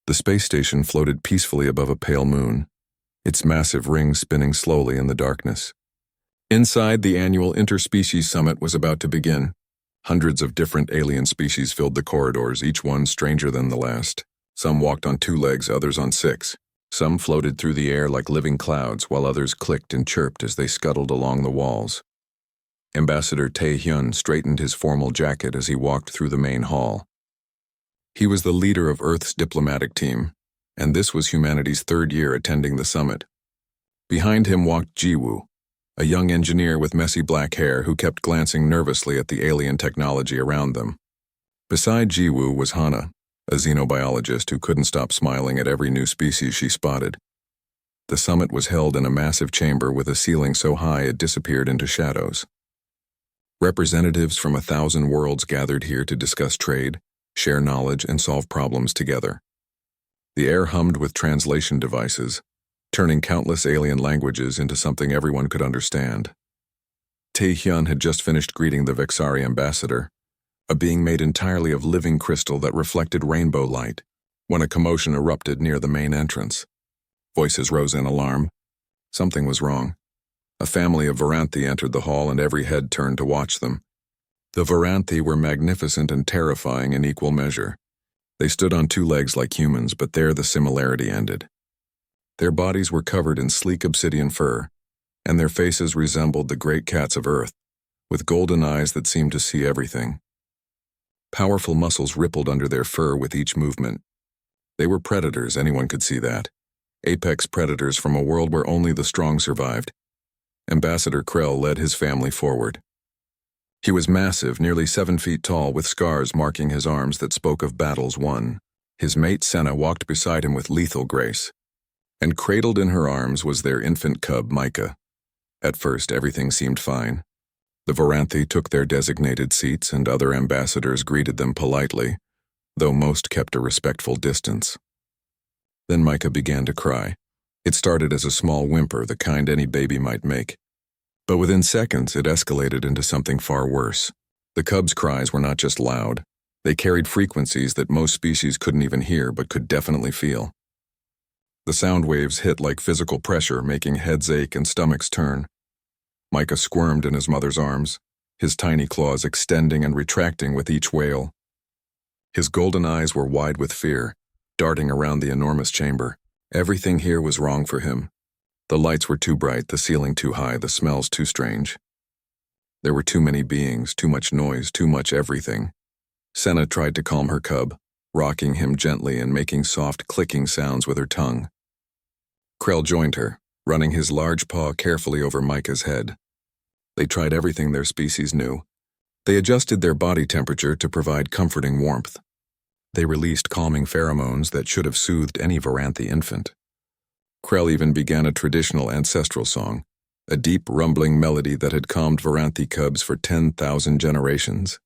The space station floated peacefully above a pale moon, its massive rings spinning slowly in the darkness. Inside, the annual Interspecies Summit was about to begin. Hundreds of different alien species filled the corridors, each one stranger than the last. Some walked on 2 legs, others on 6. Some floated through the air like living clouds, while others clicked and chirped as they scuttled along the walls. Ambassador Tae-hyun straightened his formal jacket as he walked through the main hall. He was the leader of Earth's diplomatic team, and this was humanity's 3rd year attending the summit. Behind him walked Jiwoo, a young engineer with messy black hair who kept glancing nervously at the alien technology around them. Beside Jiwoo was Hana, a xenobiologist who couldn't stop smiling at every new species she spotted. The summit was held in a massive chamber with a ceiling so high it disappeared into shadows. Representatives from 1,000 worlds gathered here to discuss trade, share knowledge, and solve problems together. The air hummed with translation devices, turning countless alien languages into something everyone could understand. Tae-hyun had just finished greeting the Vexari ambassador, a being made entirely of living crystal that reflected rainbow light, when a commotion erupted near the main entrance. Voices rose in alarm. Something was wrong. A family of Varanthi entered the hall and every head turned to watch them. The Varanthi were magnificent and terrifying in equal measure. They stood on 2 legs like humans, but there the similarity ended. Their bodies were covered in sleek obsidian fur, and their faces resembled the great cats of Earth, with golden eyes that seemed to see everything. Powerful muscles rippled under their fur with each movement. They were predators, anyone could see that. Apex predators from a world where only the strong survived. Ambassador Krell led his family forward. He was massive, nearly 7 feet tall, with scars marking his arms that spoke of battles won. His mate Senna walked beside him with lethal grace. And cradled in her arms was their infant cub, Micah. At first, everything seemed fine. The Varanthi took their designated seats and other ambassadors greeted them politely, though most kept a respectful distance. Then Micah began to cry. It started as a small whimper, the kind any baby might make. But within seconds, it escalated into something far worse. The cub's cries were not just loud. They carried frequencies that most species couldn't even hear but could definitely feel. The sound waves hit like physical pressure, making heads ache and stomachs turn. Micah squirmed in his mother's arms, his tiny claws extending and retracting with each wail. His golden eyes were wide with fear, darting around the enormous chamber. Everything here was wrong for him. The lights were too bright, the ceiling too high, the smells too strange. There were too many beings, too much noise, too much everything. Senna tried to calm her cub, rocking him gently and making soft clicking sounds with her tongue. Krell joined her, running his large paw carefully over Micah's head. They tried everything their species knew. They adjusted their body temperature to provide comforting warmth. They released calming pheromones that should have soothed any Varanthi infant. Krell even began a traditional ancestral song, a deep rumbling melody that had calmed Varanthi cubs for 10,000 generations.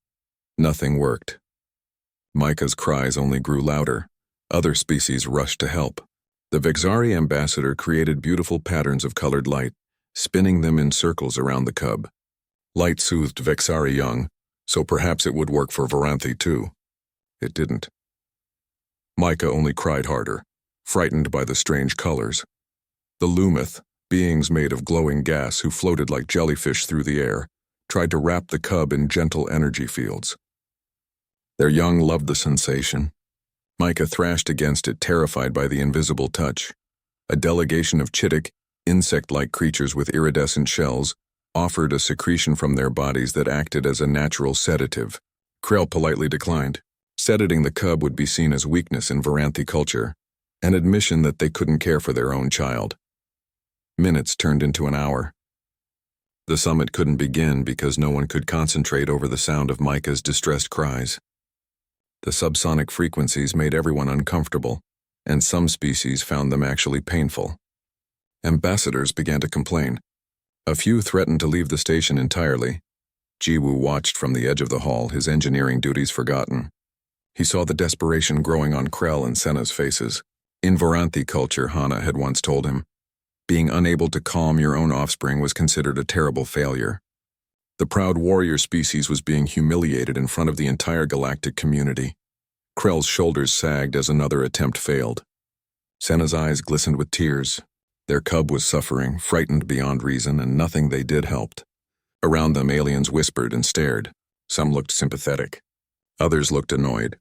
Nothing worked. Micah's cries only grew louder. Other species rushed to help. The Vexari ambassador created beautiful patterns of colored light, spinning them in circles around the cub. Light soothed Vexari young, so perhaps it would work for Varanthi too. It didn't. Micah only cried harder, frightened by the strange colors. The Lumith, beings made of glowing gas who floated like jellyfish through the air, tried to wrap the cub in gentle energy fields. Their young loved the sensation. Micah thrashed against it, terrified by the invisible touch. A delegation of Chittick, insect-like creatures with iridescent shells, offered a secretion from their bodies that acted as a natural sedative. Krell politely declined. Sedating the cub would be seen as weakness in Varanthi culture, an admission that they couldn't care for their own child. Minutes turned into an hour. The summit couldn't begin because no one could concentrate over the sound of Micah's distressed cries. The subsonic frequencies made everyone uncomfortable, and some species found them actually painful. Ambassadors began to complain. A few threatened to leave the station entirely. Jiwoo watched from the edge of the hall, his engineering duties forgotten. He saw the desperation growing on Krell and Senna's faces. In Varanthi culture, Hana had once told him, being unable to calm your own offspring was considered a terrible failure. The proud warrior species was being humiliated in front of the entire galactic community. Krell's shoulders sagged as another attempt failed. Senna's eyes glistened with tears. Their cub was suffering, frightened beyond reason, and nothing they did helped. Around them, aliens whispered and stared. Some looked sympathetic. Others looked annoyed.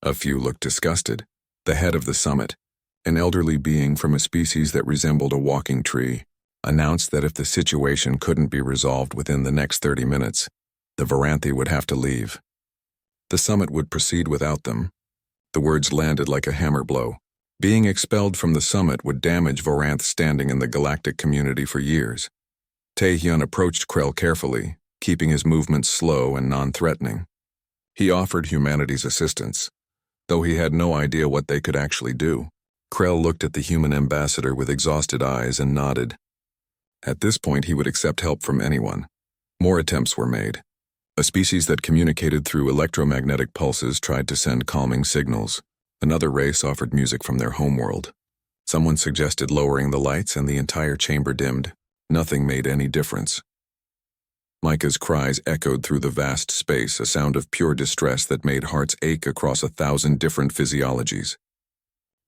A few looked disgusted. The head of the summit, an elderly being from a species that resembled a walking tree, announced that if the situation couldn't be resolved within the next 30 minutes, the Varanthi would have to leave. The summit would proceed without them. The words landed like a hammer blow. Being expelled from the summit would damage Varanth's standing in the galactic community for years. Tae-hyun approached Krell carefully, keeping his movements slow and non-threatening. He offered humanity's assistance, though he had no idea what they could actually do. Krell looked at the human ambassador with exhausted eyes and nodded. At this point, he would accept help from anyone. More attempts were made. A species that communicated through electromagnetic pulses tried to send calming signals. Another race offered music from their homeworld. Someone suggested lowering the lights, and the entire chamber dimmed. Nothing made any difference. Micah's cries echoed through the vast space, a sound of pure distress that made hearts ache across 1,000 different physiologies.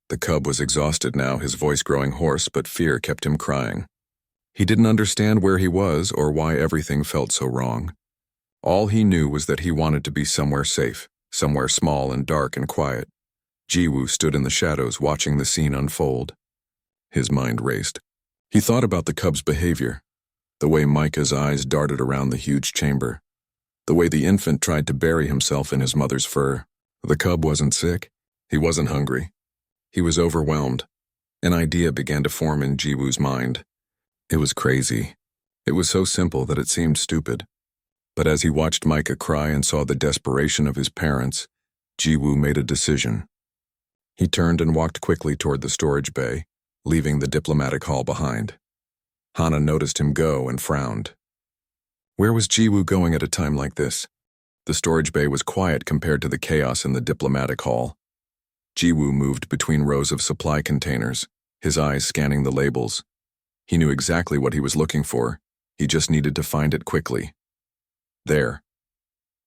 The cub was exhausted now, his voice growing hoarse, but fear kept him crying. He didn't understand where he was or why everything felt so wrong. All he knew was that he wanted to be somewhere safe, somewhere small and dark and quiet. Jiwoo stood in the shadows watching the scene unfold. His mind raced. He thought about the cub's behavior, the way Micah's eyes darted around the huge chamber, the way the infant tried to bury himself in his mother's fur. The cub wasn't sick. He wasn't hungry. He was overwhelmed. An idea began to form in Jiwoo's mind. It was crazy. It was so simple that it seemed stupid. But as he watched Micah cry and saw the desperation of his parents, Jiwoo made a decision. He turned and walked quickly toward the storage bay, leaving the diplomatic hall behind. Hana noticed him go and frowned. Where was Jiwoo going at a time like this? The storage bay was quiet compared to the chaos in the diplomatic hall. Jiwoo moved between rows of supply containers, his eyes scanning the labels. He knew exactly what he was looking for. He just needed to find it quickly. There,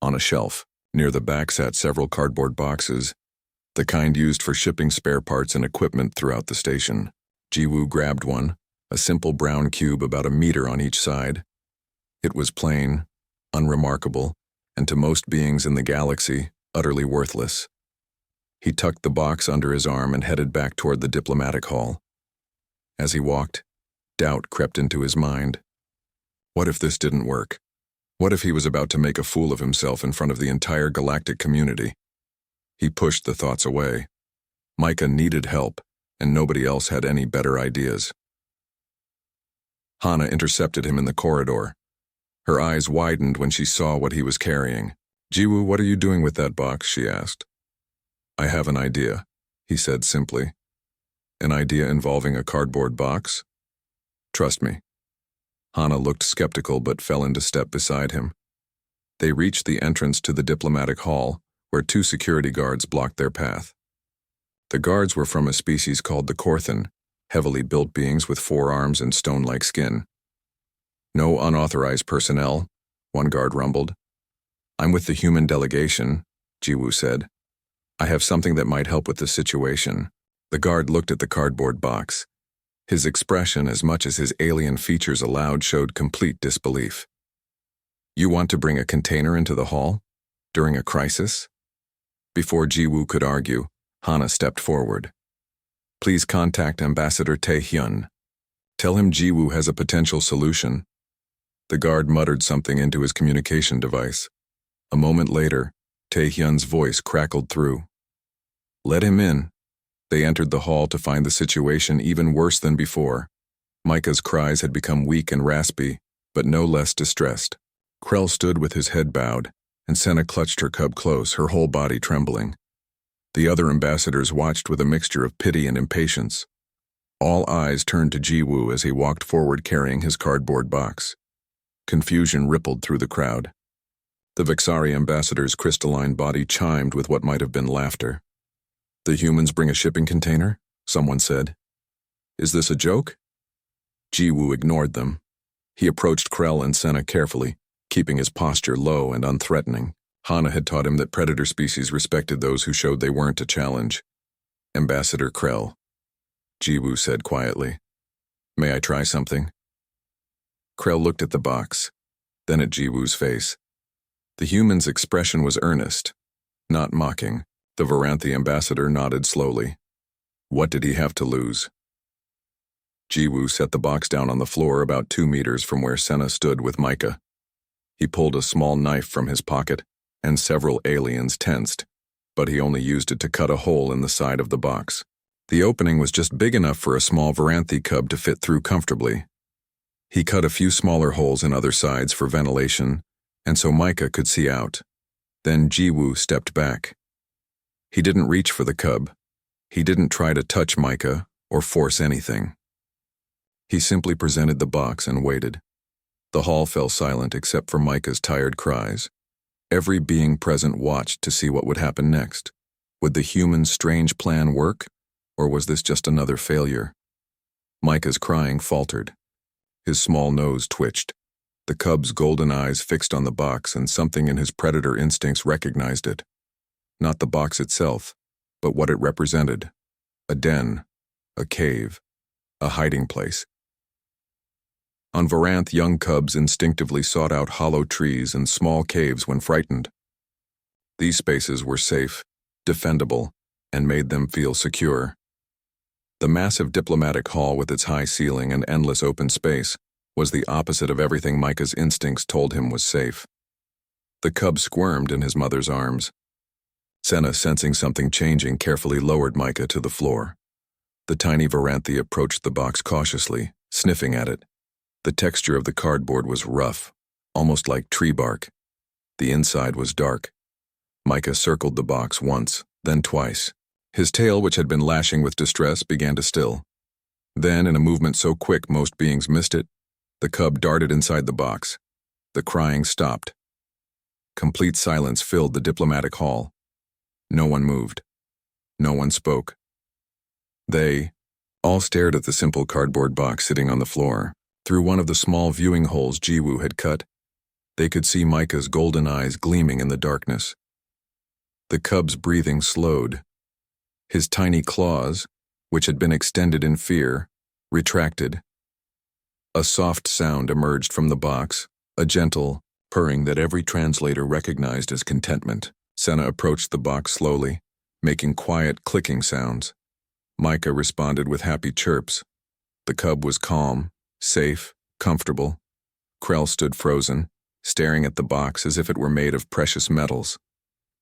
on a shelf, near the back sat several cardboard boxes, the kind used for shipping spare parts and equipment throughout the station. Jiwoo grabbed one, a simple brown cube about a meter on each side. It was plain, unremarkable, and to most beings in the galaxy, utterly worthless. He tucked the box under his arm and headed back toward the diplomatic hall. As he walked, doubt crept into his mind. What if this didn't work? What if he was about to make a fool of himself in front of the entire galactic community? He pushed the thoughts away. Micah needed help, and nobody else had any better ideas. Hana intercepted him in the corridor. Her eyes widened when she saw what he was carrying. "Jiwoo, what are you doing with that box?" she asked. "I have an idea," he said simply. "An idea involving a cardboard box? Trust me." Hana looked skeptical but fell into step beside him. They reached the entrance to the diplomatic hall, where 2 security guards blocked their path. The guards were from a species called the Korthan, heavily built beings with 4 arms and stone-like skin. "No unauthorized personnel," one guard rumbled. "I'm with the human delegation," Jiwoo said. "I have something that might help with the situation." The guard looked at the cardboard box. His expression, as much as his alien features allowed, showed complete disbelief. "You want to bring a container into the hall? During a crisis?" Before Jiwoo could argue, Hana stepped forward. "Please contact Ambassador Tae-hyun. Tell him Jiwoo has a potential solution." The guard muttered something into his communication device. A moment later, Tae-hyun's voice crackled through. "Let him in." They entered the hall to find the situation even worse than before. Micah's cries had become weak and raspy, but no less distressed. Krell stood with his head bowed, and Senna clutched her cub close, her whole body trembling. The other ambassadors watched with a mixture of pity and impatience. All eyes turned to Jiwoo as he walked forward carrying his cardboard box. Confusion rippled through the crowd. The Vixari ambassador's crystalline body chimed with what might have been laughter. "The humans bring a shipping container?" someone said. "Is this a joke?" Jiwoo ignored them. He approached Krell and Senna carefully, keeping his posture low and unthreatening. Hana had taught him that predator species respected those who showed they weren't a challenge. Ambassador Krell, Jiwoo said quietly. May I try something? Krell looked at the box, then at Jiwoo's face. The human's expression was earnest, not mocking. The Varanthi ambassador nodded slowly. What did he have to lose? Jiwoo set the box down on the floor about 2 meters from where Senna stood with Micah. He pulled a small knife from his pocket, and several aliens tensed, but he only used it to cut a hole in the side of the box. The opening was just big enough for a small Varanthi cub to fit through comfortably. He cut a few smaller holes in other sides for ventilation, and so Micah could see out. Then Jiwoo stepped back. He didn't reach for the cub. He didn't try to touch Micah or force anything. He simply presented the box and waited. The hall fell silent except for Micah's tired cries. Every being present watched to see what would happen next. Would the human's strange plan work, or was this just another failure? Micah's crying faltered. His small nose twitched. The cub's golden eyes fixed on the box, and something in his predator instincts recognized it. Not the box itself, but what it represented. A den, a cave, a hiding place. On Varanth, young cubs instinctively sought out hollow trees and small caves when frightened. These spaces were safe, defendable, and made them feel secure. The massive diplomatic hall with its high ceiling and endless open space was the opposite of everything Micah's instincts told him was safe. The cub squirmed in his mother's arms. Senna, sensing something changing, carefully lowered Micah to the floor. The tiny Varanthi approached the box cautiously, sniffing at it. The texture of the cardboard was rough, almost like tree bark. The inside was dark. Micah circled the box once, then twice. His tail, which had been lashing with distress, began to still. Then, in a movement so quick most beings missed it, the cub darted inside the box. The crying stopped. Complete silence filled the diplomatic hall. No one moved. No one spoke. They all stared at the simple cardboard box sitting on the floor. Through one of the small viewing holes Jiwoo had cut, they could see Micah's golden eyes gleaming in the darkness. The cub's breathing slowed. His tiny claws, which had been extended in fear, retracted. A soft sound emerged from the box, a gentle purring that every translator recognized as contentment. Senna approached the box slowly, making quiet clicking sounds. Micah responded with happy chirps. The cub was calm, safe, comfortable. Krell stood frozen, staring at the box as if it were made of precious metals.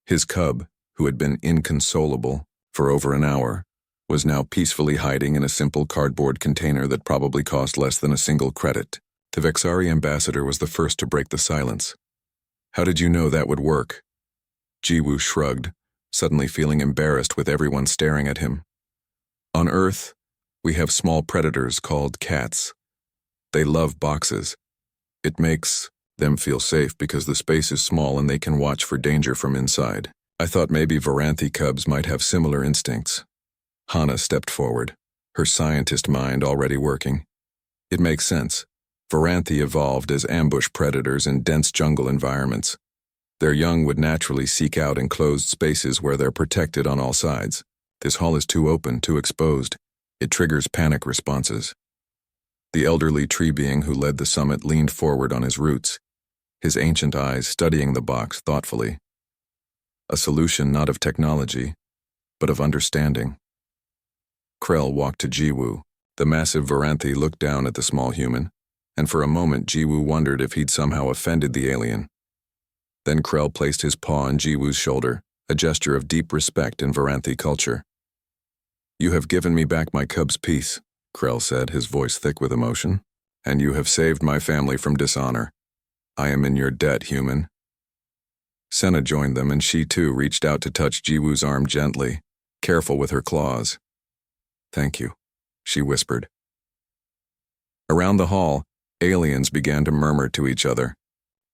His cub, who had been inconsolable for over an hour, was now peacefully hiding in a simple cardboard container that probably cost less than a single credit. The Vexari ambassador was the first to break the silence. How did you know that would work? Jiwoo shrugged, suddenly feeling embarrassed with everyone staring at him. On Earth, we have small predators called cats. They love boxes. It makes them feel safe because the space is small and they can watch for danger from inside. I thought maybe Varanthi cubs might have similar instincts. Hana stepped forward, her scientist mind already working. It makes sense. Varanthi evolved as ambush predators in dense jungle environments. Their young would naturally seek out enclosed spaces where they're protected on all sides. This hall is too open, too exposed. It triggers panic responses. The elderly tree being who led the summit leaned forward on his roots, his ancient eyes studying the box thoughtfully. A solution not of technology, but of understanding. Krell walked to Jiwoo. The massive Varanthi looked down at the small human, and for a moment Jiwoo wondered if he'd somehow offended the alien. Then Krell placed his paw on Jiwoo's shoulder, a gesture of deep respect in Varanthi culture. You have given me back my cub's peace, Krell said, his voice thick with emotion, and you have saved my family from dishonor. I am in your debt, human. Senna joined them, and she too reached out to touch Jiwoo's arm gently, careful with her claws. Thank you, she whispered. Around the hall, aliens began to murmur to each other.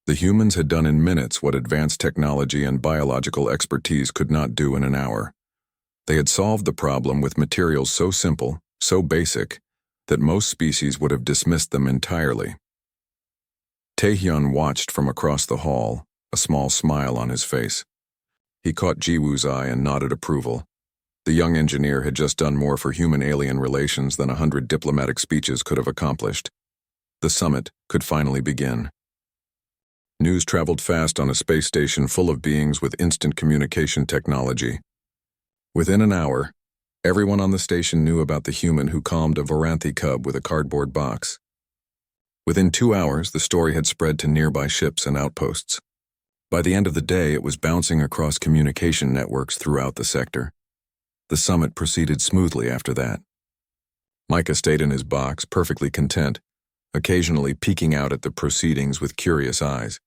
The humans had done in minutes what advanced technology and biological expertise could not do in an hour. They had solved the problem with materials so simple, so basic, that most species would have dismissed them entirely. Taehyun watched from across the hall, a small smile on his face. He caught Jiwoo's eye and nodded approval. The young engineer had just done more for human-alien relations than 100 diplomatic speeches could have accomplished. The summit could finally begin. News traveled fast on a space station full of beings with instant communication technology. Within an hour, everyone on the station knew about the human who calmed a Varanthi cub with a cardboard box. Within 2 hours, the story had spread to nearby ships and outposts. By the end of the day, it was bouncing across communication networks throughout the sector. The summit proceeded smoothly after that. Micah stayed in his box, perfectly content, occasionally peeking out at the proceedings with curious eyes.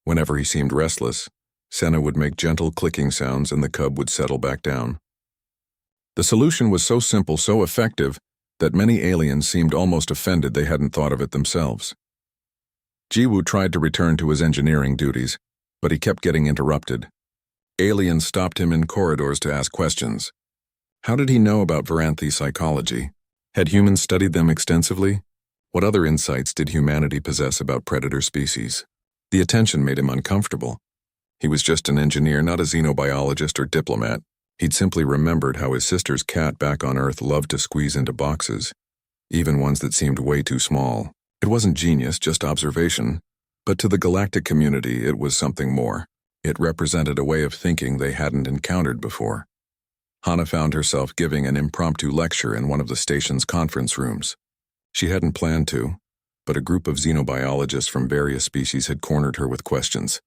Whenever he seemed restless, Senna would make gentle clicking sounds and the cub would settle back down. The solution was so simple, so effective, that many aliens seemed almost offended they hadn't thought of it themselves. Jiwoo tried to return to his engineering duties, but he kept getting interrupted. Aliens stopped him in corridors to ask questions. How did he know about Varanthi psychology? Had humans studied them extensively? What other insights did humanity possess about predator species? The attention made him uncomfortable. He was just an engineer, not a xenobiologist or diplomat. He'd simply remembered how his sister's cat back on Earth loved to squeeze into boxes, even ones that seemed way too small. It wasn't genius, just observation, but to the galactic community it was something more. It represented a way of thinking they hadn't encountered before. Hana found herself giving an impromptu lecture in one of the station's conference rooms. She hadn't planned to, but a group of xenobiologists from various species had cornered her with questions,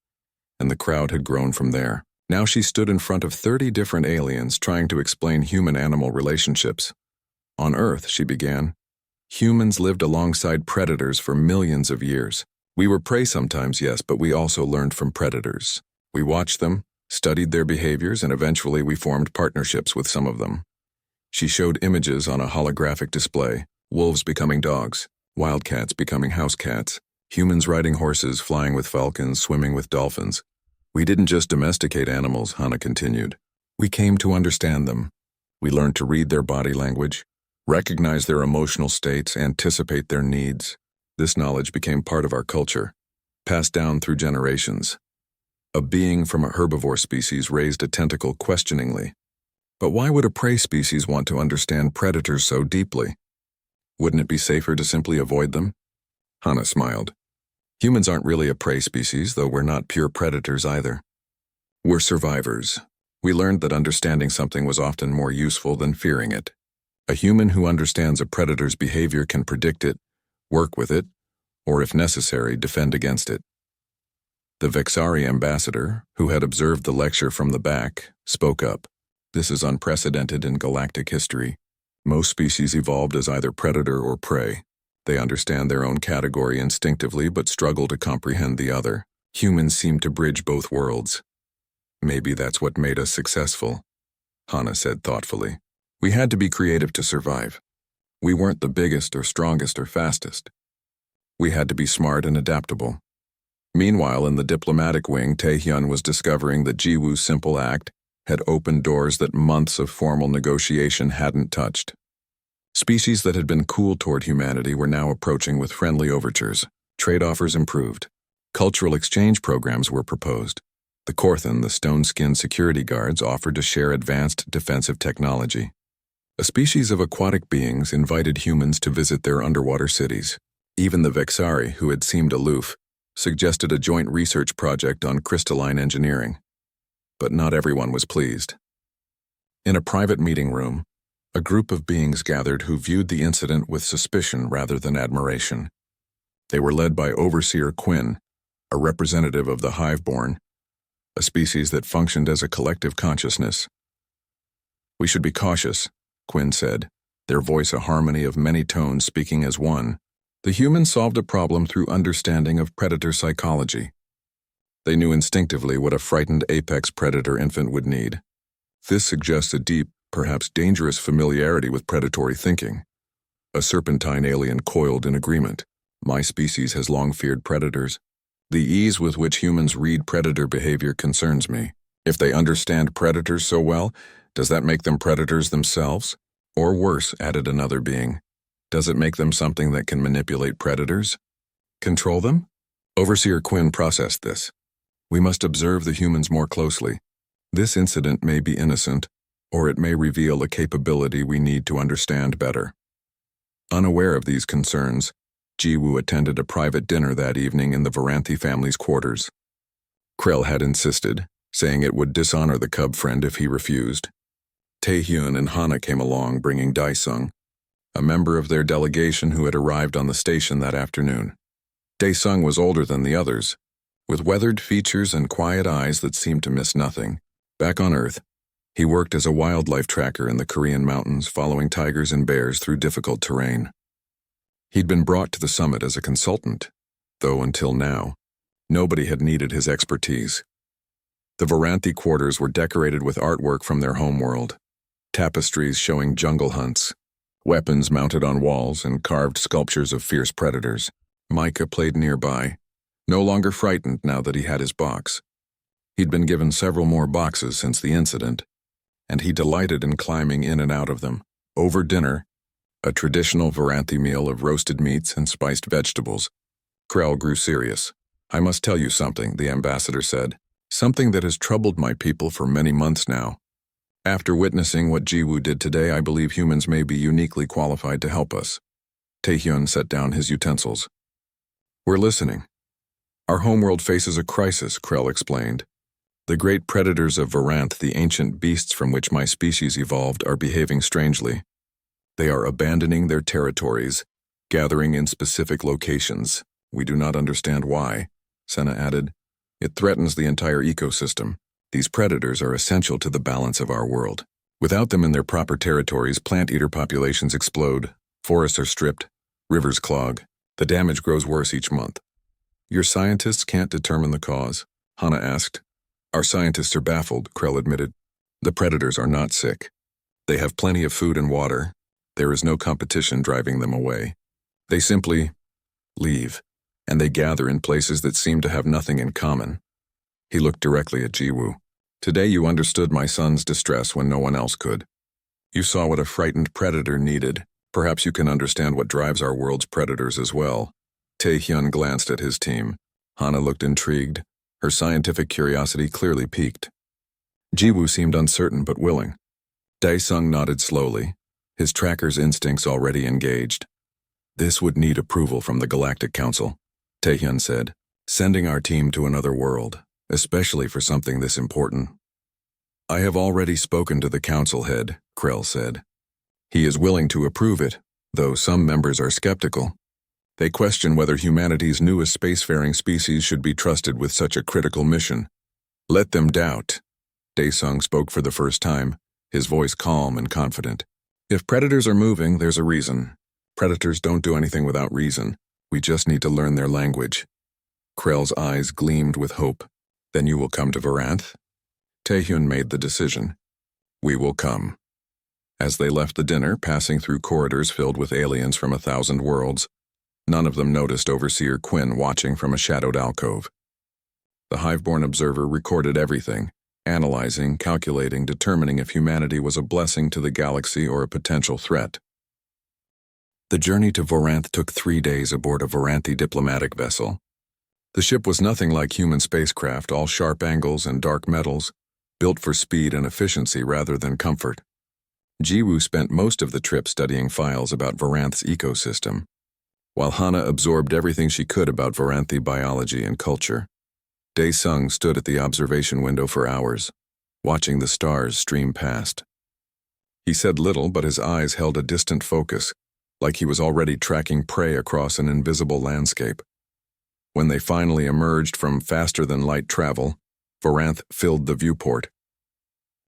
and the crowd had grown from there. Now she stood in front of 30 different aliens trying to explain human-animal relationships. On Earth, she began, humans lived alongside predators for millions of years. We were prey sometimes, yes, but we also learned from predators. We watched them, studied their behaviors, and eventually we formed partnerships with some of them. She showed images on a holographic display, wolves becoming dogs, wildcats becoming house cats, humans riding horses, flying with falcons, swimming with dolphins. We didn't just domesticate animals, Hana continued. We came to understand them. We learned to read their body language, recognize their emotional states, anticipate their needs. This knowledge became part of our culture, passed down through generations. A being from a herbivore species raised a tentacle questioningly. But why would a prey species want to understand predators so deeply? Wouldn't it be safer to simply avoid them? Hana smiled. Humans aren't really a prey species, though we're not pure predators either. We're survivors. We learned that understanding something was often more useful than fearing it. A human who understands a predator's behavior can predict it, work with it, or if necessary, defend against it. The Vexari ambassador, who had observed the lecture from the back, spoke up. This is unprecedented in galactic history. Most species evolved as either predator or prey. They understand their own category instinctively but struggle to comprehend the other. Humans seem to bridge both worlds. Maybe that's what made us successful, Hana said thoughtfully. We had to be creative to survive. We weren't the biggest or strongest or fastest. We had to be smart and adaptable. Meanwhile, in the diplomatic wing, Taehyun was discovering that Jiwoo's simple act had opened doors that months of formal negotiation hadn't touched. Species that had been cool toward humanity were now approaching with friendly overtures. Trade offers improved. Cultural exchange programs were proposed. The Korthan, the stone-skinned security guards, offered to share advanced defensive technology. A species of aquatic beings invited humans to visit their underwater cities. Even the Vexari, who had seemed aloof, suggested a joint research project on crystalline engineering. But not everyone was pleased. In a private meeting room, a group of beings gathered who viewed the incident with suspicion rather than admiration. They were led by Overseer Quinn, a representative of the Hiveborn, a species that functioned as a collective consciousness. We should be cautious, Quinn said, their voice a harmony of many tones speaking as one. The humans solved a problem through understanding of predator psychology. They knew instinctively what a frightened apex predator infant would need. This suggests a deep, perhaps dangerous familiarity with predatory thinking. A serpentine alien coiled in agreement. My species has long feared predators. The ease with which humans read predator behavior concerns me. If they understand predators so well, does that make them predators themselves? Or worse, added another being, does it make them something that can manipulate predators? Control them? Overseer Quinn processed this. We must observe the humans more closely. This incident may be innocent, or it may reveal a capability we need to understand better. Unaware of these concerns, Jiwoo attended a private dinner that evening in the Varanthi family's quarters. Krell had insisted, saying it would dishonor the cub friend if he refused. Taehyun and Hana came along bringing Daesung, a member of their delegation who had arrived on the station that afternoon. Daesung was older than the others, with weathered features and quiet eyes that seemed to miss nothing. Back on Earth, he worked as a wildlife tracker in the Korean mountains, following tigers and bears through difficult terrain. He'd been brought to the summit as a consultant, though until now, nobody had needed his expertise. The Varanthi quarters were decorated with artwork from their homeworld, tapestries showing jungle hunts, weapons mounted on walls, and carved sculptures of fierce predators. Micah played nearby, no longer frightened now that he had his box. He'd been given several more boxes since the incident, and he delighted in climbing in and out of them. Over dinner, a traditional Varanthi meal of roasted meats and spiced vegetables, Krell grew serious. "I must tell you something," the ambassador said. "Something that has troubled my people for many months now. After witnessing what Jiwoo did today, I believe humans may be uniquely qualified to help us." Taehyun set down his utensils. "We're listening." "Our homeworld faces a crisis," Krell explained. "The great predators of Varanth, the ancient beasts from which my species evolved, are behaving strangely. They are abandoning their territories, gathering in specific locations. We do not understand why," Senna added. "It threatens the entire ecosystem. These predators are essential to the balance of our world. Without them in their proper territories, plant-eater populations explode, forests are stripped, rivers clog. The damage grows worse each month." "Your scientists can't determine the cause?" Hana asked. "Our scientists are baffled," Krell admitted. "The predators are not sick. They have plenty of food and water. There is no competition driving them away. They simply leave, and they gather in places that seem to have nothing in common." He looked directly at Jiwoo. "Today you understood my son's distress when no one else could. You saw what a frightened predator needed. Perhaps you can understand what drives our world's predators as well." Taehyun glanced at his team. Hana looked intrigued, her scientific curiosity clearly piqued. Jiwoo seemed uncertain but willing. Daesung nodded slowly, his tracker's instincts already engaged. "This would need approval from the Galactic Council," Taehyun said. "Sending our team to another world, especially for something this important." "I have already spoken to the council head," Krell said. "He is willing to approve it, though some members are skeptical. They question whether humanity's newest spacefaring species should be trusted with such a critical mission." "Let them doubt." Daesung spoke for the first time, his voice calm and confident. "If predators are moving, there's a reason. Predators don't do anything without reason. We just need to learn their language." Krell's eyes gleamed with hope. "Then you will come to Varanth?" Taehyun made the decision. "We will come." As they left the dinner, passing through corridors filled with aliens from 1,000 worlds, none of them noticed Overseer Quinn watching from a shadowed alcove. The Hiveborn observer recorded everything, analyzing, calculating, determining if humanity was a blessing to the galaxy or a potential threat. The journey to Varanth took 3 days aboard a Varanthi diplomatic vessel. The ship was nothing like human spacecraft, all sharp angles and dark metals, built for speed and efficiency rather than comfort. Jiwoo spent most of the trip studying files about Varanth's ecosystem, while Hana absorbed everything she could about Varanthi biology and culture. Daesung stood at the observation window for hours, watching the stars stream past. He said little, but his eyes held a distant focus, like he was already tracking prey across an invisible landscape. When they finally emerged from faster-than-light travel, Varanth filled the viewport.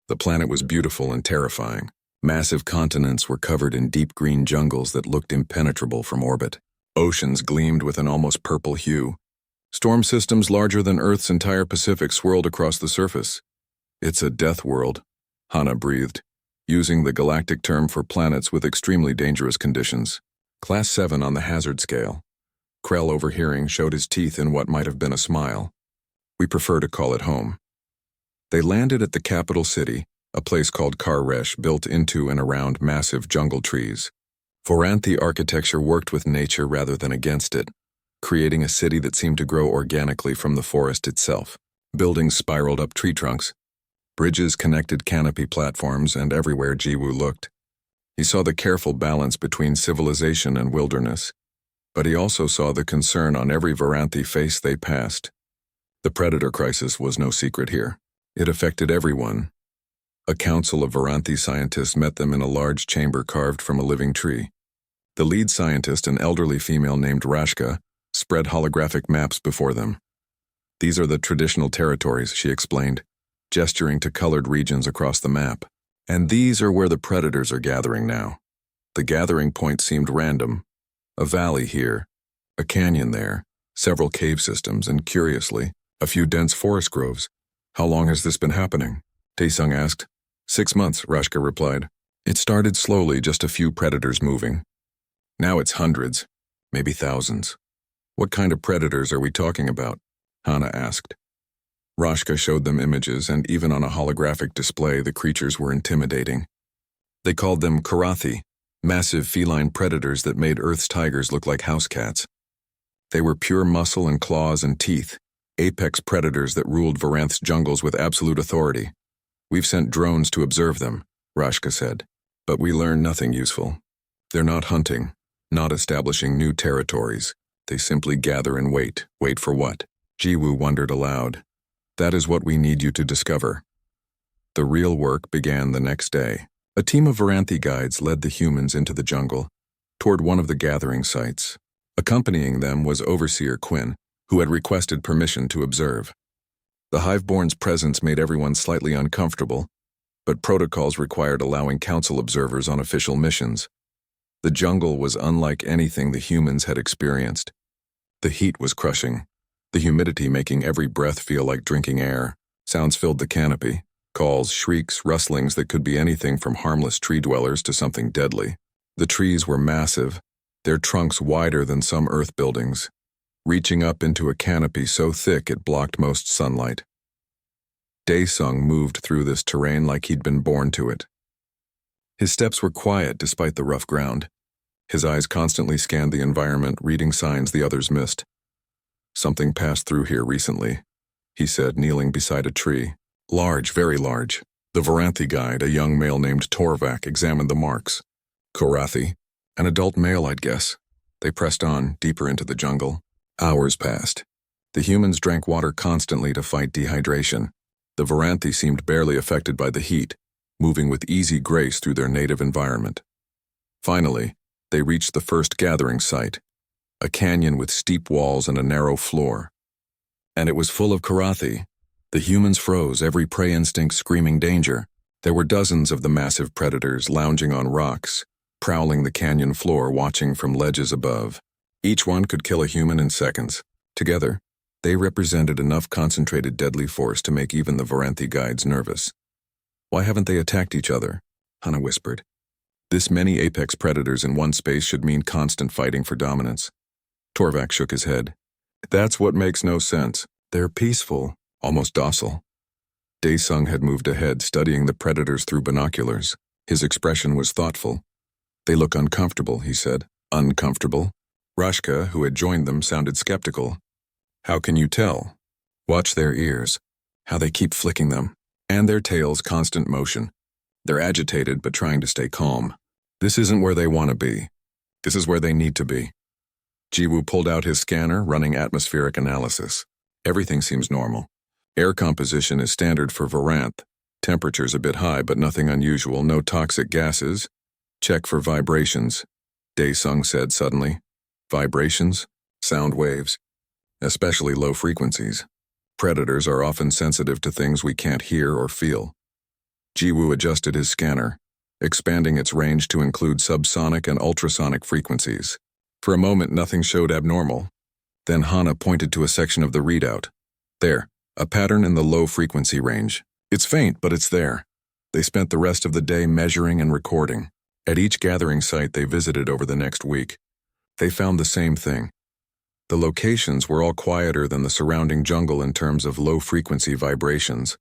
The planet was beautiful and terrifying. Massive continents were covered in deep green jungles that looked impenetrable from orbit. Oceans gleamed with an almost purple hue. Storm systems larger than Earth's entire Pacific swirled across the surface. "It's a death world," Hana breathed, using the galactic term for planets with extremely dangerous conditions. Class 7 on the hazard scale. Krell, overhearing, showed his teeth in what might have been a smile. "We prefer to call it home." They landed at the capital city, a place called Karresh, built into and around massive jungle trees. Varanthi architecture worked with nature rather than against it, creating a city that seemed to grow organically from the forest itself. Buildings spiraled up tree trunks. Bridges connected canopy platforms, and everywhere Jiwoo looked, he saw the careful balance between civilization and wilderness. But he also saw the concern on every Varanthi face they passed. The predator crisis was no secret here. It affected everyone. A council of Varanthi scientists met them in a large chamber carved from a living tree. The lead scientist, an elderly female named Rashka, spread holographic maps before them. "These are the traditional territories," she explained, gesturing to colored regions across the map. "And these are where the predators are gathering now." The gathering point seemed random. A valley here, a canyon there, several cave systems, and curiously, a few dense forest groves. "How long has this been happening?" Taesung asked. 6 months, Rashka replied. "It started slowly, just a few predators moving. Now it's hundreds, maybe thousands." "What kind of predators are we talking about?" Hana asked. Rashka showed them images, and even on a holographic display, the creatures were intimidating. They called them Karathi, massive feline predators that made Earth's tigers look like house cats. They were pure muscle and claws and teeth, apex predators that ruled Varanth's jungles with absolute authority. "We've sent drones to observe them," Rashka said, "but we learned nothing useful. They're not hunting, not establishing new territories. They simply gather and wait. Wait for what?" Jiwoo wondered aloud. "That is what we need you to discover." The real work began the next day. A team of Varanthi guides led the humans into the jungle, toward one of the gathering sites. Accompanying them was Overseer Quinn, who had requested permission to observe. The Hiveborn's presence made everyone slightly uncomfortable, but protocols required allowing council observers on official missions. The jungle was unlike anything the humans had experienced. The heat was crushing, the humidity making every breath feel like drinking air. Sounds filled the canopy. Calls, shrieks, rustlings that could be anything from harmless tree dwellers to something deadly. The trees were massive, their trunks wider than some earth buildings, reaching up into a canopy so thick it blocked most sunlight. Daesung moved through this terrain like he'd been born to it. His steps were quiet despite the rough ground. His eyes constantly scanned the environment, reading signs the others missed. "Something passed through here recently," he said, kneeling beside a tree. "Large, very large." The Varanthi guide, a young male named Torvak, examined the marks. "Korathi, an adult male, I'd guess." They pressed on, deeper into the jungle. Hours passed. The humans drank water constantly to fight dehydration. The Varanthi seemed barely affected by the heat, moving with easy grace through their native environment. Finally, they reached the first gathering site, a canyon with steep walls and a narrow floor. And it was full of Karathi. The humans froze, every prey instinct screaming danger. There were dozens of the massive predators lounging on rocks, prowling the canyon floor, watching from ledges above. Each one could kill a human in seconds. Together, they represented enough concentrated deadly force to make even the Varanthi guides nervous. "Why haven't they attacked each other?" Hana whispered. "This many apex predators in one space should mean constant fighting for dominance." Torvak shook his head. "That's what makes no sense. They're peaceful, almost docile." Daesung had moved ahead, studying the predators through binoculars. His expression was thoughtful. "They look uncomfortable," he said. "Uncomfortable?" Rashka, who had joined them, sounded skeptical. "How can you tell?" "Watch their ears, how they keep flicking them, and their tails' constant motion. They're agitated but trying to stay calm. This isn't where they want to be. This is where they need to be." Jiwoo pulled out his scanner, running atmospheric analysis. Everything seems normal. Air composition is standard for Varanth. Temperature's a bit high, but nothing unusual. No toxic gases. "Check for vibrations," Daesung said suddenly. "Vibrations? Sound waves. Especially low frequencies. Predators are often sensitive to things we can't hear or feel." Jiwoo adjusted his scanner, expanding its range to include subsonic and ultrasonic frequencies. For a moment, nothing showed abnormal. Then Hana pointed to a section of the readout. "There, a pattern in the low frequency range. It's faint, but it's there." They spent the rest of the day measuring and recording. At each gathering site they visited over the next week, they found the same thing. The locations were all quieter than the surrounding jungle in terms of low-frequency vibrations.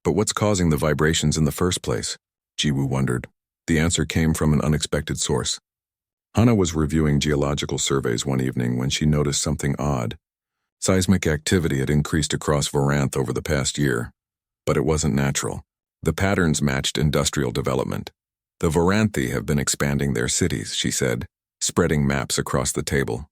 But what's causing the vibrations in the first place? Jiwoo wondered. The answer came from an unexpected source. Hana was reviewing geological surveys one evening when she noticed something odd. Seismic activity had increased across Varanth over the past year, but it wasn't natural. The patterns matched industrial development. The Varanthi have been expanding their cities, she said, spreading maps across the table.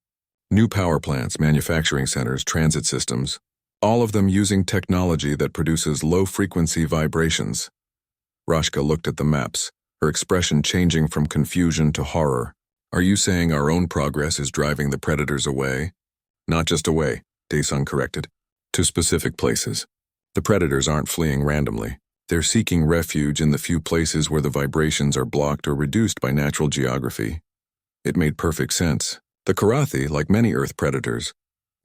New power plants, manufacturing centers, transit systems, all of them using technology that produces low-frequency vibrations. Rashka looked at the maps, her expression changing from confusion to horror. Are you saying our own progress is driving the predators away? Not just away, Daesung corrected. To specific places. The predators aren't fleeing randomly. They're seeking refuge in the few places where the vibrations are blocked or reduced by natural geography. It made perfect sense. The Karathi, like many Earth predators,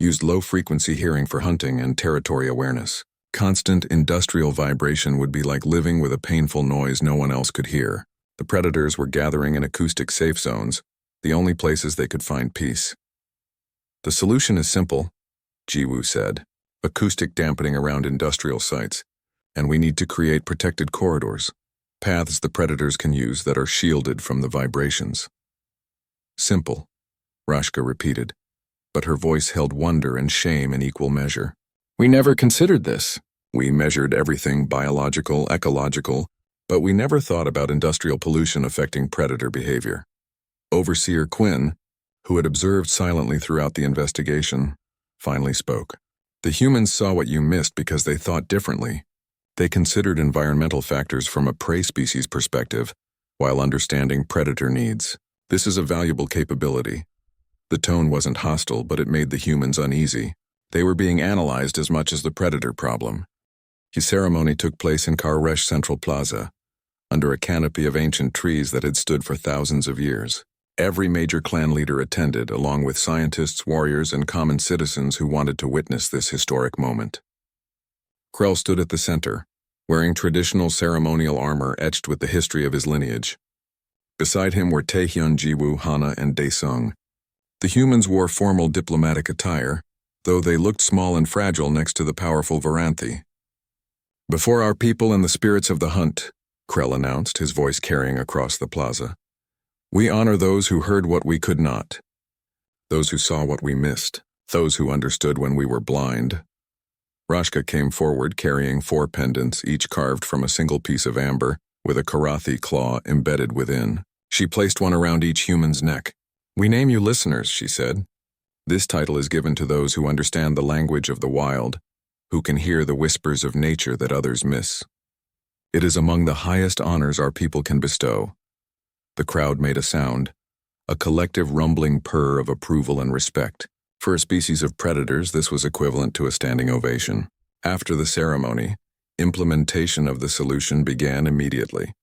used low-frequency hearing for hunting and territory awareness. Constant industrial vibration would be like living with a painful noise no one else could hear. The predators were gathering in acoustic safe zones, the only places they could find peace. The solution is simple, Jiwoo said. Acoustic dampening around industrial sites. And we need to create protected corridors, paths the predators can use that are shielded from the vibrations. Simple, Rashka repeated, but her voice held wonder and shame in equal measure. We never considered this. We measured everything biological, ecological, but we never thought about industrial pollution affecting predator behavior. Overseer Quinn, who had observed silently throughout the investigation, finally spoke. The humans saw what you missed because they thought differently. They considered environmental factors from a prey species perspective, while understanding predator needs. This is a valuable capability. The tone wasn't hostile, but it made the humans uneasy. They were being analyzed as much as the predator problem. The ceremony took place in Karresh Central Plaza, under a canopy of ancient trees that had stood for thousands of years. Every major clan leader attended, along with scientists, warriors, and common citizens who wanted to witness this historic moment. Krell stood at the center, wearing traditional ceremonial armor etched with the history of his lineage. Beside him were Taehyun, Jiwoo, Hana, and Daesung. The humans wore formal diplomatic attire, though they looked small and fragile next to the powerful Varanthi. Before our people and the spirits of the hunt, Krell announced, his voice carrying across the plaza. We honor those who heard what we could not, those who saw what we missed, those who understood when we were blind. Rashka came forward carrying 4 pendants, each carved from a single piece of amber, with a Karathi claw embedded within. She placed one around each human's neck. We name you listeners, she said. This title is given to those who understand the language of the wild, who can hear the whispers of nature that others miss. It is among the highest honors our people can bestow. The crowd made a sound, a collective rumbling purr of approval and respect. For a species of predators, this was equivalent to a standing ovation. After the ceremony, implementation of the solution began immediately.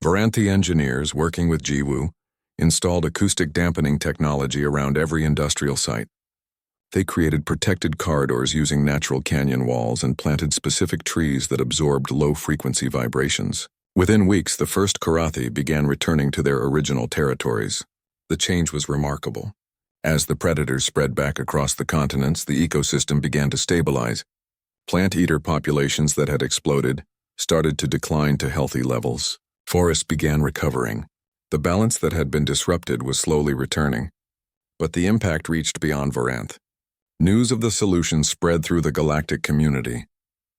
Varanthi engineers, working with Jiwoo, installed acoustic dampening technology around every industrial site. They created protected corridors using natural canyon walls and planted specific trees that absorbed low-frequency vibrations. Within weeks, the first Karathi began returning to their original territories. The change was remarkable. As the predators spread back across the continents, the ecosystem began to stabilize. Plant-eater populations that had exploded started to decline to healthy levels. Forests began recovering. The balance that had been disrupted was slowly returning. But the impact reached beyond Varanth. News of the solution spread through the galactic community,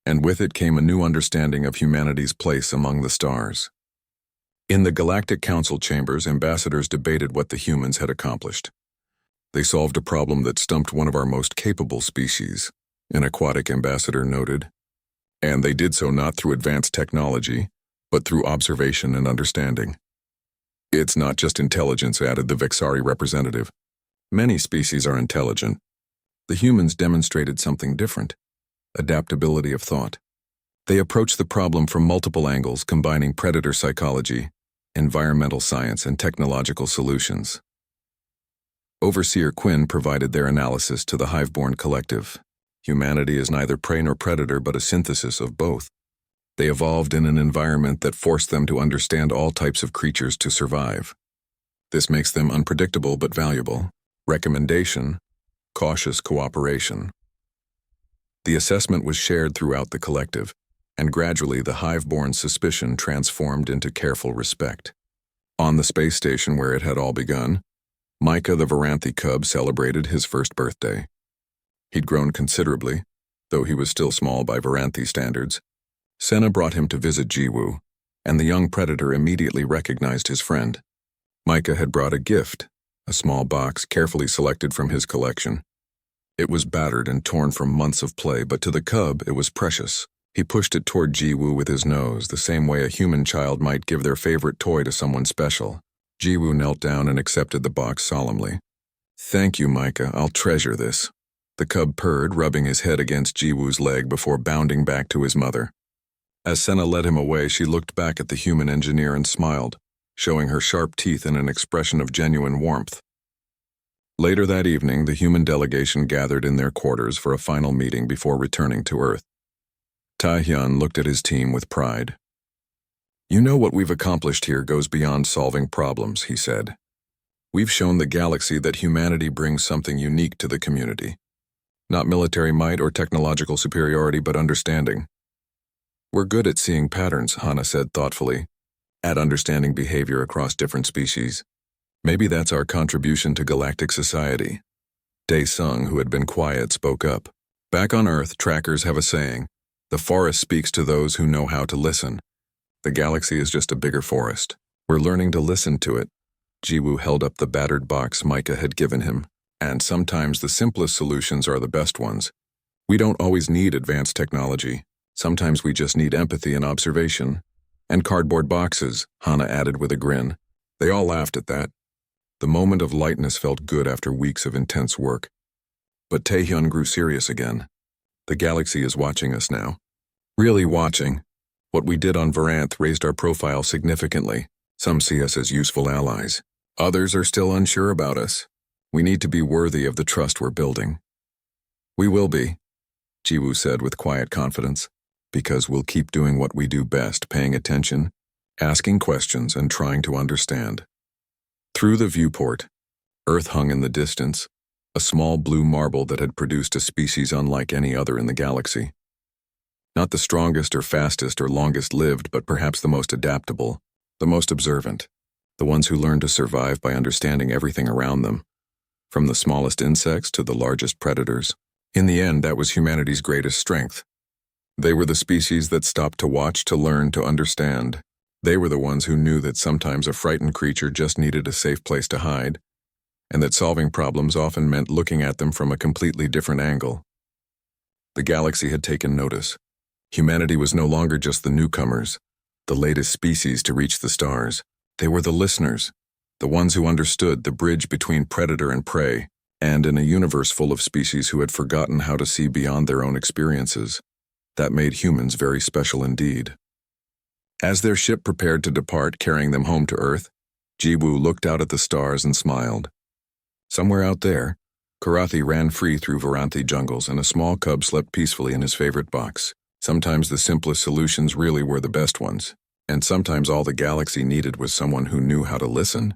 and with it came a new understanding of humanity's place among the stars. In the Galactic Council chambers, ambassadors debated what the humans had accomplished. They solved a problem that stumped one of our most capable species, an aquatic ambassador noted. And they did so not through advanced technology, but through observation and understanding. It's not just intelligence, added the Vexari representative. Many species are intelligent. The humans demonstrated something different. Adaptability of thought. They approached the problem from multiple angles, combining predator psychology, environmental science, and technological solutions. Overseer Quinn provided their analysis to the Hive-born collective. Humanity is neither prey nor predator, but a synthesis of both. They evolved in an environment that forced them to understand all types of creatures to survive. This makes them unpredictable but valuable. Recommendation: cautious cooperation. The assessment was shared throughout the collective, and gradually the Hive-born suspicion transformed into careful respect. On the space station where it had all begun, Micah the Varanthi cub celebrated his first birthday. He'd grown considerably, though he was still small by Varanthi standards. Senna brought him to visit Jiwoo, and the young predator immediately recognized his friend. Micah had brought a gift, a small box carefully selected from his collection. It was battered and torn from months of play, but to the cub it was precious. He pushed it toward Jiwoo with his nose, the same way a human child might give their favorite toy to someone special. Jiwoo knelt down and accepted the box solemnly. "Thank you, Micah. I'll treasure this." The cub purred, rubbing his head against Jiwoo's leg before bounding back to his mother. As Senna led him away, she looked back at the human engineer and smiled, showing her sharp teeth in an expression of genuine warmth. Later that evening, the human delegation gathered in their quarters for a final meeting before returning to Earth. Taehyun looked at his team with pride. "You know, what we've accomplished here goes beyond solving problems," he said. "We've shown the galaxy that humanity brings something unique to the community. Not military might or technological superiority, but understanding. We're good at seeing patterns," Hana said thoughtfully, "at understanding behavior across different species. Maybe that's our contribution to galactic society." Dae-sung, who had been quiet, spoke up. "Back on Earth, trackers have a saying, 'The forest speaks to those who know how to listen.' The galaxy is just a bigger forest. We're learning to listen to it." Jiwoo held up the battered box Micah had given him. "And sometimes the simplest solutions are the best ones. We don't always need advanced technology. Sometimes we just need empathy and observation." "And cardboard boxes," Hana added with a grin. They all laughed at that. The moment of lightness felt good after weeks of intense work. But Taehyun grew serious again. "The galaxy is watching us now. Really watching. What we did on Varanth raised our profile significantly. Some see us as useful allies. Others are still unsure about us. We need to be worthy of the trust we're building." "We will be," Jiwoo said with quiet confidence, "because we'll keep doing what we do best, paying attention, asking questions, and trying to understand." Through the viewport, Earth hung in the distance, a small blue marble that had produced a species unlike any other in the galaxy. Not the strongest or fastest or longest lived, but perhaps the most adaptable, the most observant, the ones who learn to survive by understanding everything around them, from the smallest insects to the largest predators. In the end, that was humanity's greatest strength. They were the species that stopped to watch, to learn, to understand. They were the ones who knew that sometimes a frightened creature just needed a safe place to hide, and that solving problems often meant looking at them from a completely different angle. The galaxy had taken notice. Humanity was no longer just the newcomers, the latest species to reach the stars. They were the listeners, the ones who understood the bridge between predator and prey, and in a universe full of species who had forgotten how to see beyond their own experiences. That made humans very special indeed. As their ship prepared to depart, carrying them home to Earth, Jiwoo looked out at the stars and smiled. Somewhere out there, Karathi ran free through Varanthi jungles, and a small cub slept peacefully in his favorite box. Sometimes the simplest solutions really were the best ones, and sometimes all the galaxy needed was someone who knew how to listen